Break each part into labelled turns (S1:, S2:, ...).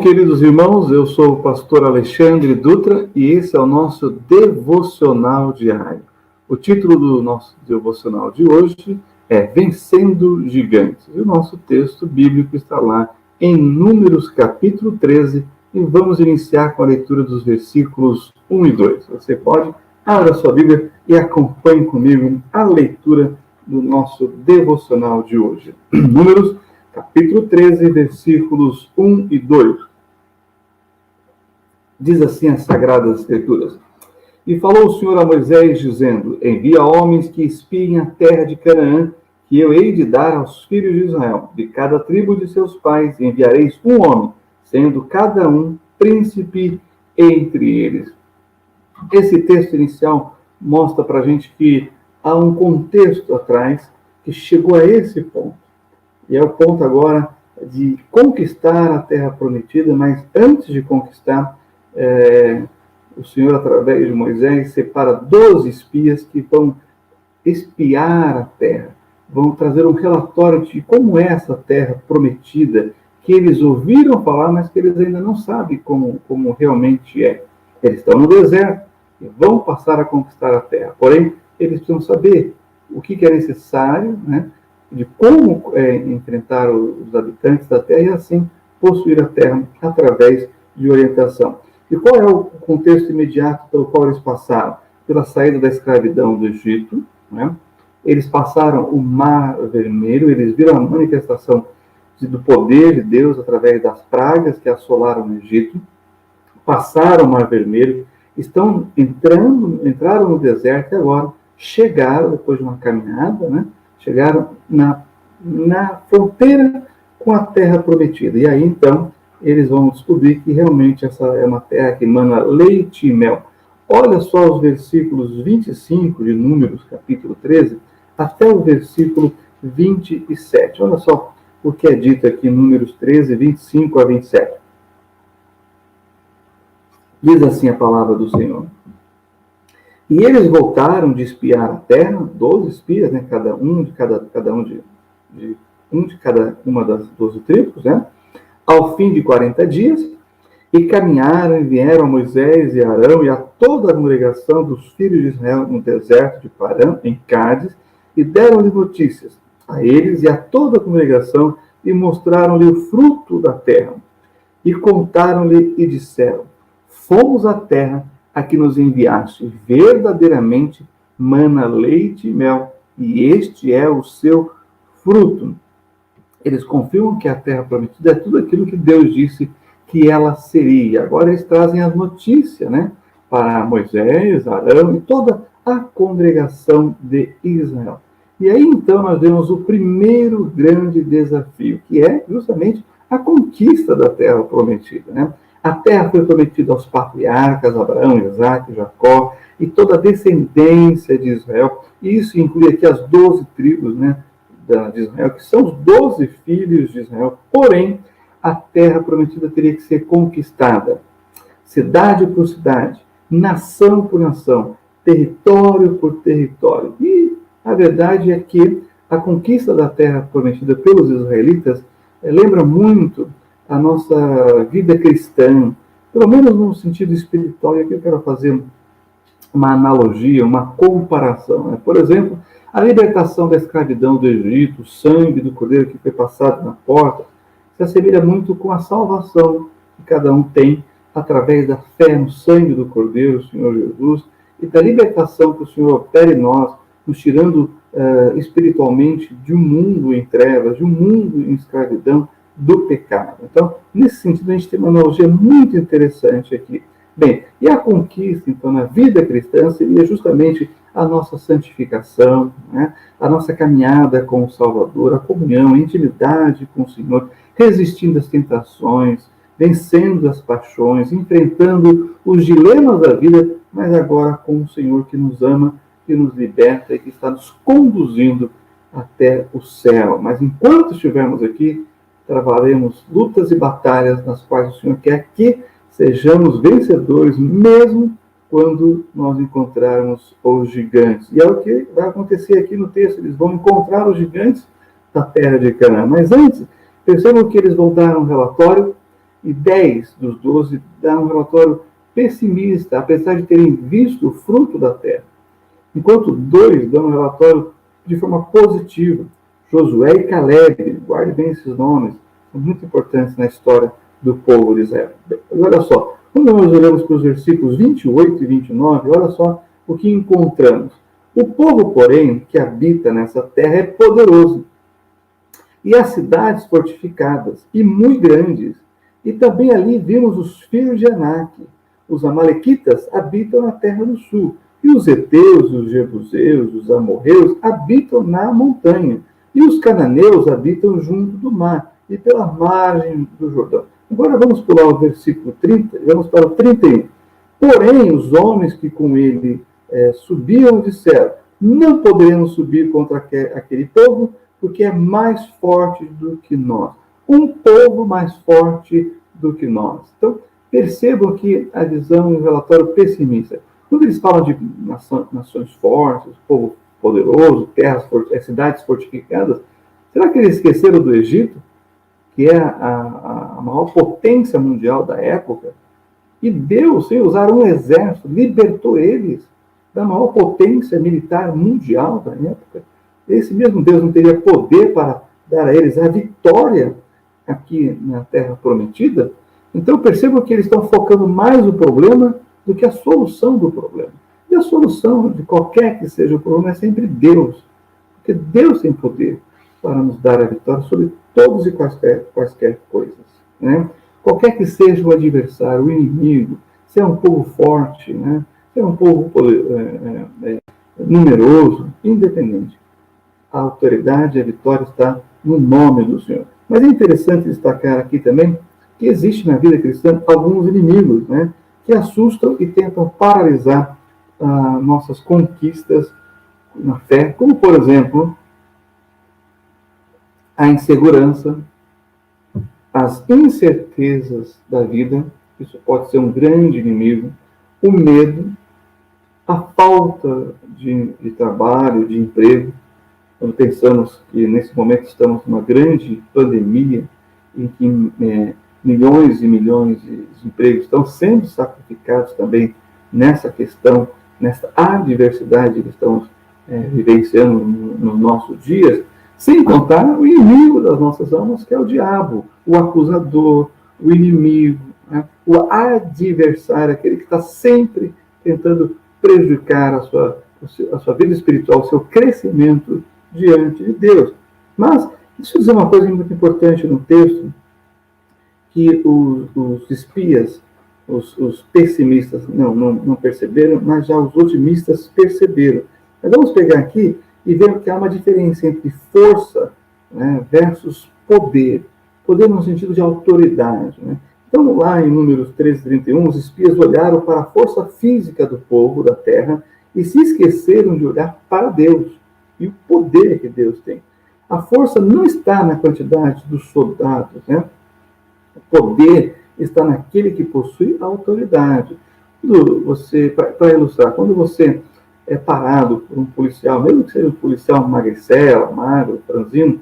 S1: queridos irmãos, eu sou o pastor Alexandre Dutra e esse é o nosso devocional diário. O título do nosso devocional de hoje é Vencendo Gigantes. E o nosso texto bíblico está lá em Números capítulo 13 e vamos iniciar com a leitura dos versículos 1 e 2. Você pode abrir a sua Bíblia e acompanhe comigo a leitura do nosso devocional de hoje. Números capítulo 13, versículos 1 e 2. Diz assim as Sagradas Escrituras. E falou o Senhor a Moisés, dizendo: envia homens que espiem a terra de Canaã, que eu hei de dar aos filhos de Israel. De cada tribo de seus pais enviareis um homem, sendo cada um príncipe entre eles. Esse texto inicial mostra para a gente que há um contexto atrás que chegou a esse ponto. E é o ponto agora de conquistar a terra prometida, mas antes de conquistar, o Senhor, através de Moisés, separa 12 espias que vão espiar a terra, vão trazer um relatório de como é essa terra prometida, que eles ouviram falar, mas que eles ainda não sabem como realmente é. Eles estão no deserto e vão passar a conquistar a terra, porém, eles precisam saber o que é necessário, né, de como enfrentar os habitantes da terra e assim possuir a terra através de orientação. E qual é o contexto imediato pelo qual eles passaram? Pela saída da escravidão do Egito, né? Eles passaram o Mar Vermelho, eles viram a manifestação do poder de Deus através das pragas que assolaram o Egito, passaram o Mar Vermelho, entraram no deserto e agora chegaram, depois de uma caminhada, né? Chegaram na fronteira com a terra prometida. E aí, então, eles vão descobrir que realmente essa é uma terra que emana leite e mel. Olha só os versículos 25 de Números, capítulo 13, até o versículo 27. Olha só o que é dito aqui em Números 13, 25 a 27. Diz assim a palavra do Senhor. E eles voltaram de espiar a terra, 12 espias, né, cada uma das 12 tribos, né, ao fim de 40 dias, e caminharam e vieram a Moisés e Arão e a toda a congregação dos filhos de Israel no deserto de Parã, em Cádiz, e deram-lhe notícias a eles e a toda a congregação, e mostraram-lhe o fruto da terra. E contaram-lhe e disseram: fomos à terra a que nos enviaste, verdadeiramente mana leite e mel, e este é o seu fruto. Eles confirmam que a terra prometida é tudo aquilo que Deus disse que ela seria. Agora eles trazem as notícias, né, para Moisés, Arão e toda a congregação de Israel. E aí então nós vemos o primeiro grande desafio, que é justamente a conquista da terra prometida, né? A terra foi prometida aos patriarcas, Abraão, Isaque, Jacó, e toda a descendência de Israel. E isso inclui aqui as 12 tribos, né, de Israel, que são os 12 filhos de Israel. Porém, a terra prometida teria que ser conquistada. Cidade por cidade, nação por nação, território por território. E a verdade é que a conquista da terra prometida pelos israelitas lembra muito a nossa vida cristã, pelo menos no sentido espiritual. E aqui eu quero fazer uma analogia, uma comparação, né? Por exemplo, a libertação da escravidão do Egito, o sangue do cordeiro que foi passado na porta, se assemelha muito com a salvação que cada um tem através da fé no sangue do cordeiro, o Senhor Jesus, e da libertação que o Senhor opera em nós, nos tirando espiritualmente de um mundo em trevas, de um mundo em escravidão, do pecado. Então, nesse sentido, a gente tem uma analogia muito interessante aqui. Bem, e a conquista, então, na vida cristã seria justamente a nossa santificação, né? A nossa caminhada com o Salvador, a comunhão, a intimidade com o Senhor, resistindo às tentações, vencendo as paixões, enfrentando os dilemas da vida, mas agora com o Senhor que nos ama, que nos liberta e que está nos conduzindo até o céu. Mas enquanto estivermos aqui, travaremos lutas e batalhas nas quais o Senhor quer que sejamos vencedores, mesmo quando nós encontrarmos os gigantes. E é o que vai acontecer aqui no texto. Eles vão encontrar os gigantes da terra de Canaã. Mas antes, percebam que eles vão dar um relatório e 10 dos 12 dão um relatório pessimista, apesar de terem visto o fruto da terra. Enquanto 2 dão um relatório de forma positiva. Josué e Caleb, guarde bem esses nomes, são muito importantes na história do povo de Israel. Olha só, quando nós olhamos para os versículos 28 e 29, olha só o que encontramos. O povo, porém, que habita nessa terra é poderoso, e as cidades fortificadas, e muito grandes. E também ali vimos os filhos de Anak. Os amalequitas habitam na terra do sul, e os heteus, os jebuseus, os amorreus habitam na montanha, e os cananeus habitam junto do mar, e pela margem do Jordão. Agora vamos pular o versículo 30, vamos para o 31. Porém, os homens que com ele subiam disseram, não poderemos subir contra aquele povo, porque é mais forte do que nós. Um povo mais forte do que nós. Então, percebam que a visão é um relatório pessimista. Quando eles falam de nações fortes, povo poderoso, cidades fortificadas, será que eles esqueceram do Egito, que é a maior potência mundial da época? E Deus, sem usar um exército, libertou eles da maior potência militar mundial da época. Esse mesmo Deus não teria poder para dar a eles a vitória aqui na Terra Prometida? Então percebam que eles estão focando mais no problema do que a solução do problema. E a solução de qualquer que seja o problema é sempre Deus. Porque Deus tem poder para nos dar a vitória sobre todos e quaisquer coisas. Né? Qualquer que seja o adversário, o inimigo, se é um povo forte, né? Se é um povo numeroso, independente. A autoridade, a vitória está no nome do Senhor. Mas é interessante destacar aqui também que existe na vida cristã alguns inimigos, né, que assustam e tentam paralisar nossas conquistas na fé, como, por exemplo, a insegurança, as incertezas da vida, isso pode ser um grande inimigo, o medo, a falta de trabalho, de emprego. Quando pensamos que nesse momento estamos numa grande pandemia, em que milhões e milhões de empregos estão sendo sacrificados também nessa questão, nessa adversidade que estamos vivenciando nos nossos dias, sem contar o inimigo das nossas almas, que é o diabo, o acusador, o inimigo, né? O adversário, aquele que está sempre tentando prejudicar a sua vida espiritual, o seu crescimento diante de Deus. Mas, deixa eu dizer uma coisa muito importante no texto, que os espias, os pessimistas não perceberam, mas já os otimistas perceberam. Mas vamos pegar aqui e ver que há uma diferença entre força, né, versus poder. Poder no sentido de autoridade. Né? Então, lá em Números 13:31, os espias olharam para a força física do povo da terra e se esqueceram de olhar para Deus e o poder que Deus tem. A força não está na quantidade dos soldados, né? O poder está naquele que possui a autoridade. Para ilustrar, quando você é parado por um policial, mesmo que seja um policial magricela, magro, franzino,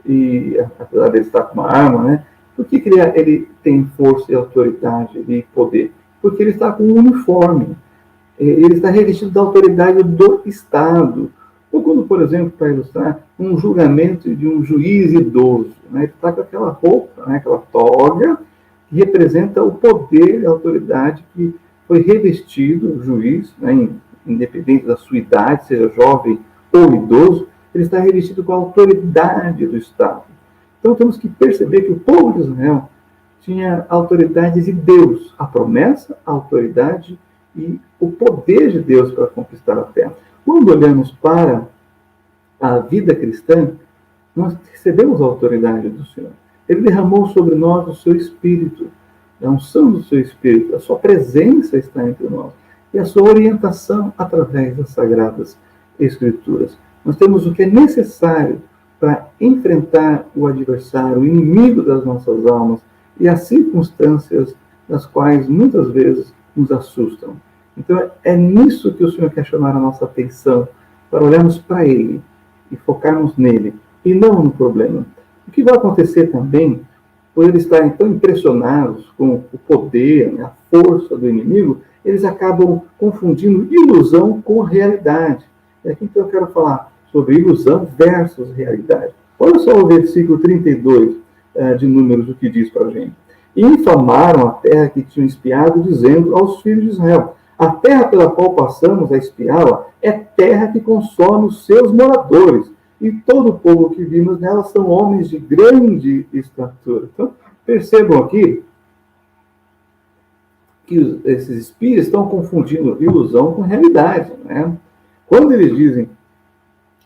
S1: e apesar de ele estar com uma arma, né? Por que ele tem força e autoridade e poder? Porque ele está com um uniforme. Ele está revestido da autoridade do Estado. Ou quando, por exemplo, para ilustrar, um julgamento de um juiz idoso, né? Ele está com aquela roupa, né? Aquela toga, que representa o poder e a autoridade que foi revestido, o juiz, né? Independente da sua idade, seja jovem ou idoso, ele está revestido com a autoridade do Estado. Então temos que perceber que o povo de Israel tinha a autoridade de Deus, a promessa, a autoridade e o poder de Deus para conquistar a terra. Quando olhamos para a vida cristã, nós recebemos a autoridade do Senhor. Ele derramou sobre nós o seu Espírito, a unção do seu Espírito, a sua presença está entre nós e a sua orientação através das Sagradas Escrituras. Nós temos o que é necessário para enfrentar o adversário, o inimigo das nossas almas e as circunstâncias das quais muitas vezes nos assustam. Então é nisso que o Senhor quer chamar a nossa atenção, para olharmos para Ele e focarmos nele, e não no problema. O que vai acontecer também por eles estarem tão impressionados com o poder, né, a força do inimigo, eles acabam confundindo ilusão com realidade. É aqui que eu quero falar sobre ilusão versus realidade. Olha só o versículo 32 de Números, o que diz para a gente. E infamaram a terra que tinham espiado, dizendo aos filhos de Israel: a terra pela qual passamos a espiá-la é terra que consome os seus moradores, e todo o povo que vimos nela são homens de grande estatura. Então, percebam aqui que esses espíritos estão confundindo ilusão com realidade, né? Quando eles dizem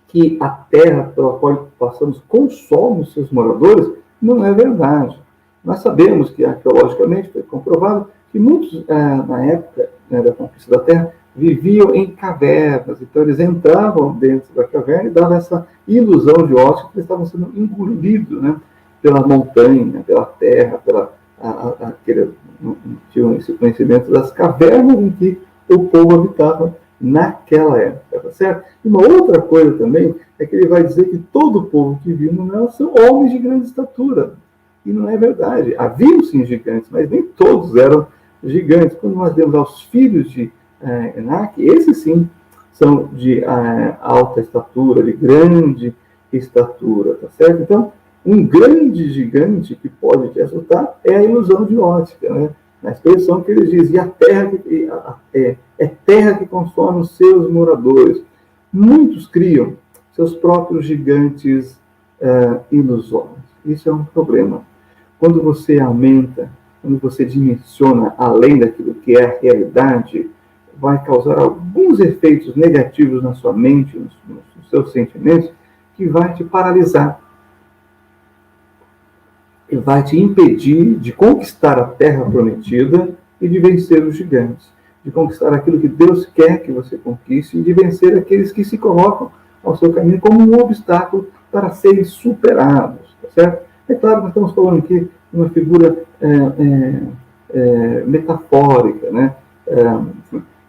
S1: que a terra pela qual passamos consome os seus moradores, não é verdade. Nós sabemos que arqueologicamente foi comprovado que muitos, na época, né, da conquista da terra, viviam em cavernas. Então, eles entravam dentro da caverna e davam essa ilusão de ótica que eles estavam sendo engolidos, né, pela montanha, pela terra, tinham esse conhecimento das cavernas em que o povo habitava naquela época, tá certo? E uma outra coisa também é que ele vai dizer que todo o povo que viu nela são homens de grande estatura. E não é verdade. Haviam sim gigantes, mas nem todos eram gigantes. Quando nós vemos aos filhos de Enaque, esses sim são de alta estatura, de grande estatura, tá certo? Então, um grande gigante que pode te assustar é a ilusão de ótica, né? Na expressão que eles dizem, a terra é terra que consome os seus moradores. Muitos criam seus próprios gigantes ilusórios. Isso é um problema. Quando você aumenta, quando você dimensiona além daquilo que é a realidade, vai causar alguns efeitos negativos na sua mente, nos seus sentimentos, que vai te paralisar. E vai te impedir de conquistar a terra prometida e de vencer os gigantes. De conquistar aquilo que Deus quer que você conquiste e de vencer aqueles que se colocam ao seu caminho como um obstáculo para serem superados. Tá certo? É claro que nós estamos falando aqui de uma figura metafórica, né?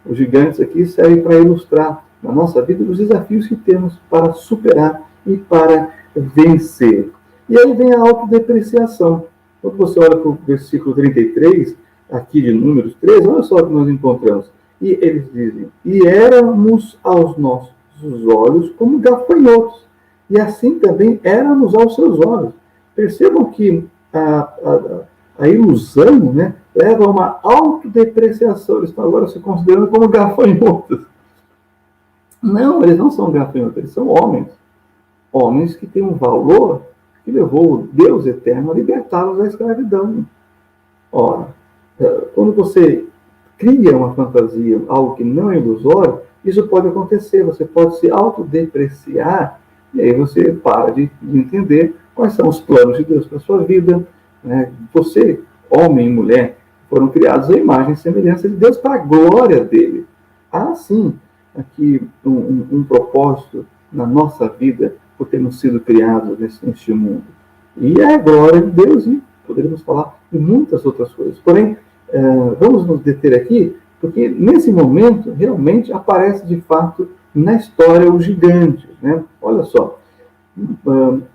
S1: Os gigantes aqui servem para ilustrar na nossa vida os desafios que temos para superar e para vencer. E aí vem a autodepreciação. Quando você olha para o versículo 33, aqui de Números 13, olha só o que nós encontramos. E eles dizem, e éramos aos nossos olhos como gafanhotos, e assim também éramos aos seus olhos. Percebam que a ilusão, né, leva a uma autodepreciação. Eles estão agora se considerando como gafanhotos. Não, eles não são gafanhotos, eles são homens. Homens que têm um valor que levou o Deus eterno a libertá-los da escravidão. Ora, quando você cria uma fantasia, algo que não é ilusório, isso pode acontecer, você pode se autodepreciar, e aí você para de entender quais são os planos de Deus para a sua vida. Né? Você, homem e mulher, foram criados à imagem e semelhança de Deus para a glória dele. Há, sim, aqui um propósito na nossa vida por termos sido criados neste mundo. E é a glória de Deus, e poderíamos falar de muitas outras coisas. Porém, vamos nos deter aqui, porque nesse momento realmente aparece de fato na história os gigantes. Né? Olha só,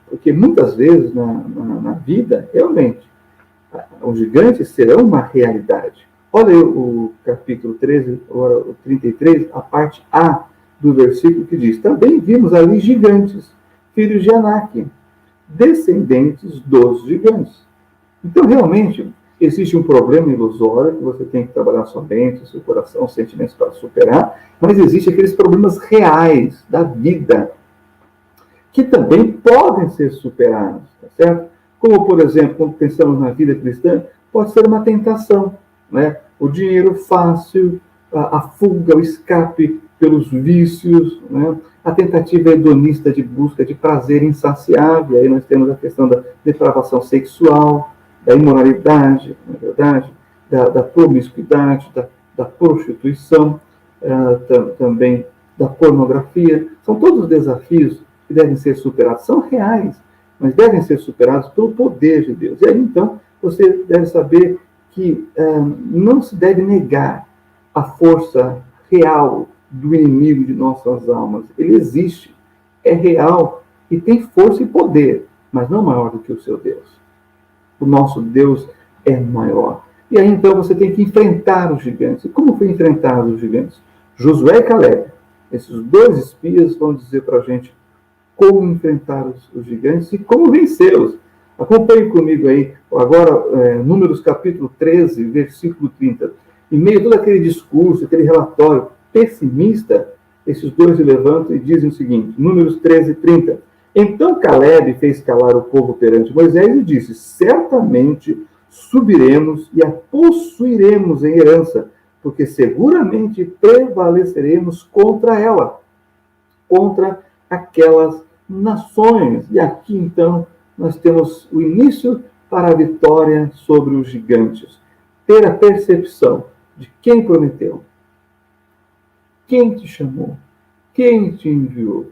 S1: porque muitas vezes na vida, realmente, os gigantes serão uma realidade. Olha aí o capítulo 13, agora o 33, a parte A do versículo que diz, também vimos ali gigantes, filhos de Anak, descendentes dos gigantes. Então, realmente, existe um problema ilusório que você tem que trabalhar sua mente, seu coração, os sentimentos para superar, mas existem aqueles problemas reais da vida que também podem ser superados, tá certo? Como, por exemplo, quando pensamos na vida cristã, pode ser uma tentação, né? O dinheiro fácil, a fuga, o escape pelos vícios, né? A tentativa hedonista de busca de prazer insaciável. Aí nós temos a questão da depravação sexual, da imoralidade, na verdade, da promiscuidade, da prostituição, também da pornografia. São todos desafios que devem ser superados. São reais, mas devem ser superados pelo poder de Deus. E aí, então, você deve saber que não se deve negar a força real do inimigo de nossas almas. Ele existe, é real e tem força e poder, mas não maior do que o seu Deus. O nosso Deus é maior. E aí, então, você tem que enfrentar os gigantes. E como foi enfrentar os gigantes? Josué e Caleb, esses dois espias, vão dizer para a gente como enfrentar os gigantes e como vencê-los. Acompanhe comigo aí, agora, Números capítulo 13, versículo 30. Em meio a todo aquele discurso, aquele relatório pessimista, esses dois se levantam e dizem o seguinte, Números 13, 30. Então Caleb fez calar o povo perante Moisés e disse, certamente subiremos e a possuiremos em herança, porque seguramente prevaleceremos contra ela, contra aquelas nações. E aqui, então, nós temos o início para a vitória sobre os gigantes. Ter a percepção de quem prometeu, quem te chamou, quem te enviou,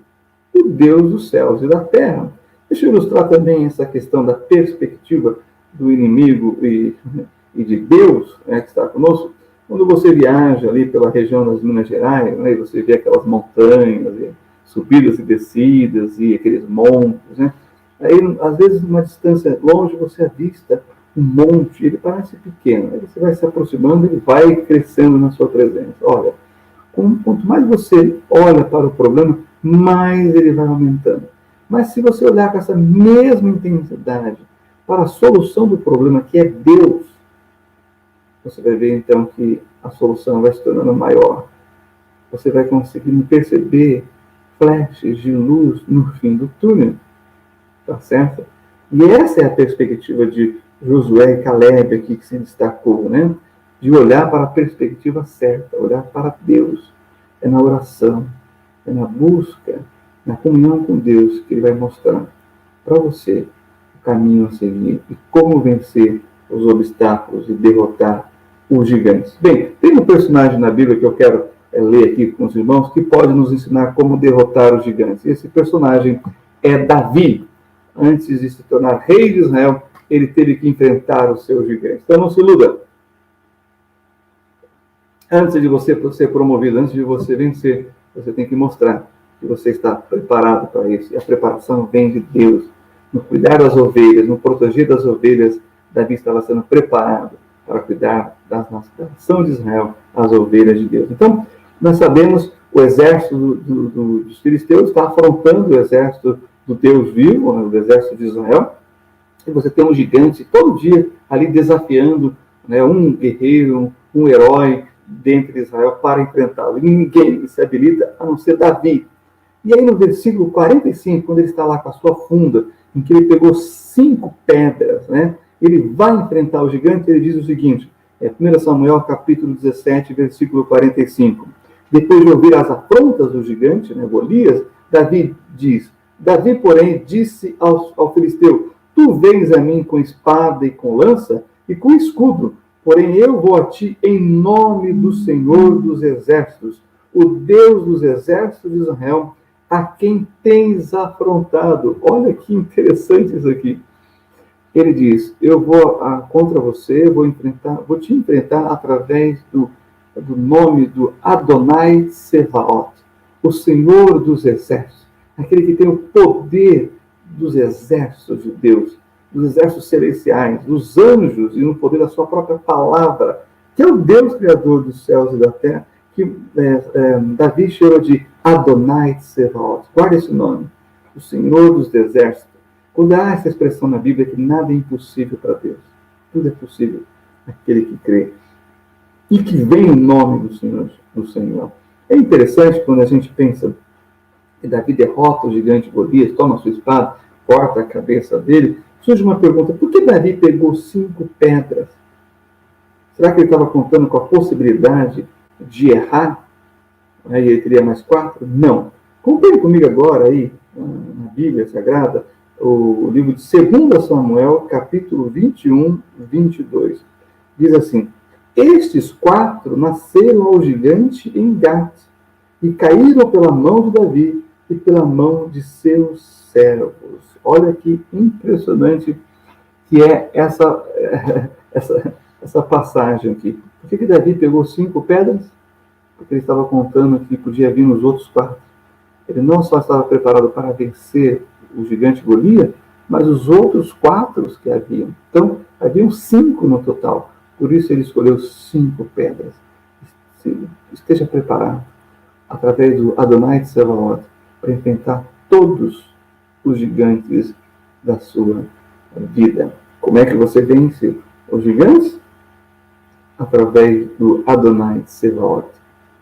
S1: o Deus dos céus e da terra. Deixa eu ilustrar também essa questão da perspectiva do inimigo e de Deus, que está conosco. Quando você viaja ali pela região das Minas Gerais, e você vê aquelas montanhas, subidas e descidas, e aqueles montes, aí, às vezes, numa distância longe, você avista um monte, ele parece pequeno, aí você vai se aproximando, ele vai crescendo na sua presença. Olha, quanto mais você olha para o problema, mais ele vai aumentando. Mas se você olhar com essa mesma intensidade para a solução do problema, que é Deus, você vai ver então que a solução vai se tornando maior. Você vai conseguindo perceber flashes de luz no fim do túnel. Tá certo? E essa é a perspectiva de Josué e Caleb aqui que se destacou, de olhar para a perspectiva certa, olhar para Deus. É na oração, é na busca, na comunhão com Deus que Ele vai mostrar para você o caminho a seguir e como vencer os obstáculos e derrotar os gigantes. Bem, tem um personagem na Bíblia que eu quero ler aqui com os irmãos que pode nos ensinar como derrotar os gigantes. Esse personagem é Davi. Antes de se tornar rei de Israel, ele teve que enfrentar os seus gigantes. Então não se iluda. Antes de você ser promovido, antes de você vencer, você tem que mostrar que você está preparado para isso. E a preparação vem de Deus. No cuidar das ovelhas, no proteger das ovelhas, Davi estava sendo preparado para cuidar da nação de Israel, as ovelhas de Deus. Então, nós sabemos o exército dos filisteus está afrontando o exército do Deus vivo, o exército de Israel, e você tem um gigante todo dia ali desafiando um guerreiro, um herói dentro de Israel para enfrentá-lo. E ninguém se habilita a não ser Davi. E aí no versículo 45, quando ele está lá com a sua funda, em que ele pegou 5 pedras, ele vai enfrentar o gigante, ele diz o seguinte, 1 Samuel capítulo 17, versículo 45. Depois de ouvir as afrontas do gigante, Golias, Davi, porém, disse ao filisteu, tu vens a mim com espada e com lança e com escudo, porém eu vou a ti em nome do Senhor dos exércitos, o Deus dos exércitos de Israel, a quem tens afrontado. Olha que interessante isso aqui. Ele diz, eu vou contra você, vou te enfrentar através do nome do Adonai Sevaot, o Senhor dos exércitos, aquele que tem o poder dos exércitos de Deus, dos exércitos celestiais, dos anjos e no poder da sua própria palavra, que é o Deus criador dos céus e da terra, que Davi chama de Adonai Sevaot. Guarda esse nome, o Senhor dos exércitos. Quando há essa expressão na Bíblia que nada é impossível para Deus, tudo é possível aquele que crê e que vem em nome do Senhor. É interessante quando a gente pensa que Davi derrota o gigante Golias, toma sua espada, corta a cabeça dele. Surge uma pergunta, por que Davi pegou 5 pedras? Será que ele estava contando com a possibilidade de errar? Aí ele teria mais 4? Não. Acompanhe comigo agora aí, na Bíblia Sagrada, o livro de 2 Samuel, capítulo 21, 22. Diz assim, estes 4 nasceram ao gigante em Gat, e caíram pela mão de Davi e pela mão de seus servos. Olha que impressionante que é essa passagem aqui. Por que Davi pegou 5 pedras? Porque ele estava contando que podia vir nos outros 4. Ele não só estava preparado para vencer o gigante Golias, mas os outros 4 que haviam. Então, haviam 5 no total. Por isso ele escolheu 5 pedras. Esteja preparado, através do Adonai Tsevaot, para enfrentar todos os gigantes da sua vida. Como é que você vence os gigantes? Através do Adonai Tsevaot,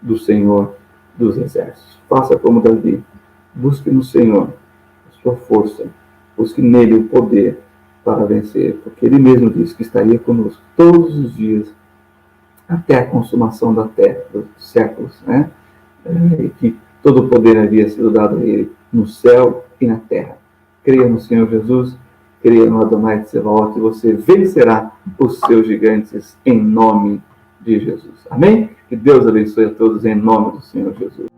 S1: do Senhor dos Exércitos. Faça como Davi. Busque no Senhor a sua força. Busque nele o poder para vencer. Porque ele mesmo disse que estaria conosco todos os dias até a consumação da terra, dos séculos, né? E que todo o poder havia sido dado a ele no céu e na terra. Creia no Senhor Jesus, creia no Adonai Tsevaot, e você vencerá os seus gigantes em nome de Jesus. Amém? Que Deus abençoe a todos em nome do Senhor Jesus.